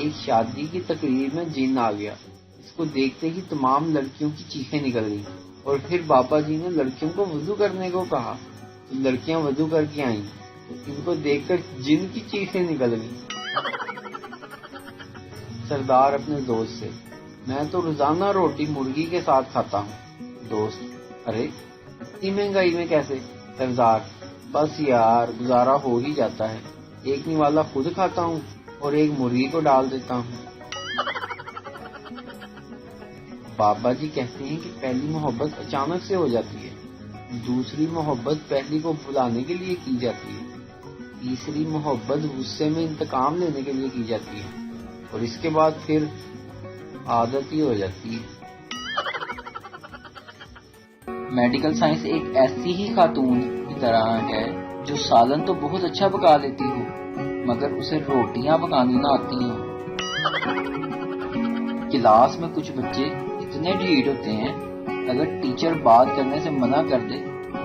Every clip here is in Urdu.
ایک شادی کی تقریب میں جن آ گیا۔ اس کو دیکھتے ہی تمام لڑکیوں کی چیخیں نکل گئیں، اور پھر بابا جی نے لڑکیوں کو وضو کرنے کو کہا تو لڑکیاں وضو کر کے آئیں تو ان کو دیکھ کر جن کی چیخیں نکل گئیں۔ سردار اپنے دوست سے: میں تو روزانہ روٹی مرغی کے ساتھ کھاتا ہوں۔ دوست: ارے اتنی مہنگائی میں کیسے؟ سردار: بس یار، گزارا ہو ہی جاتا ہے، ایک نوالا خود کھاتا ہوں اور ایک مرغی کو ڈال دیتا ہوں۔ بابا جی کہتے ہیں کہ پہلی محبت اچانک سے ہو جاتی ہے، دوسری محبت پہلی کو بھلانے کے لیے کی جاتی ہے، تیسری محبت غصے میں انتقام لینے کے لیے کی جاتی ہے، اور اس کے بعد پھر عادت ہی ہو جاتی ہے۔ میڈیکل سائنس ایک ایسی ہی خاتون کی طرح ہے جو سالن تو بہت اچھا پکا لیتی ہو مگر اسے روٹیاں پکانی نہ آتی ہوں۔ کلاس میں کچھ بچے اتنے ڈھیٹ ہوتے ہیں، اگر ٹیچر بات کرنے سے منع کر دے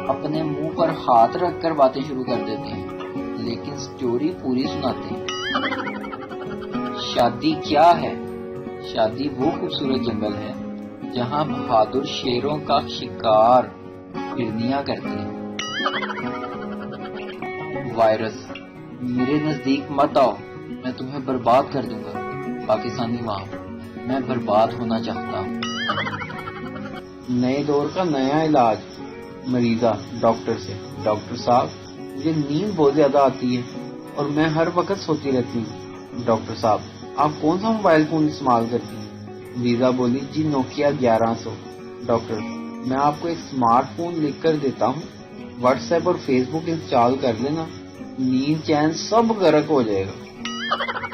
اپنے منہ پر ہاتھ رکھ کر باتیں شروع کر دیتے ہیں، لیکن سٹوری پوری سناتے ہیں۔ شادی کیا ہے؟ شادی وہ خوبصورت جنگل ہے جہاں بہادر شیروں کا شکار ہرنیاں کرتی ہیں۔ وائرس: میرے نزدیک مت آؤ، میں تمہیں برباد کر دوں گا۔ پاکستانی ماں: میں برباد ہونا چاہتا ہوں۔ نئے دور کا نیا علاج۔ مریضہ ڈاکٹر سے: ڈاکٹر صاحب، مجھے نیند بہت زیادہ آتی ہے اور میں ہر وقت سوتی رہتی ہوں۔ ڈاکٹر صاحب: آپ کون سا موبائل فون استعمال کرتی ہیں؟ مریضہ بولی: جی نوکیا 1100۔ ڈاکٹر: میں آپ کو ایک اسمارٹ فون لکھ کر دیتا ہوں، واٹس ایپ اور فیس بک انسٹال کر لینا، نیند چین سب غرق ہو جائے گا۔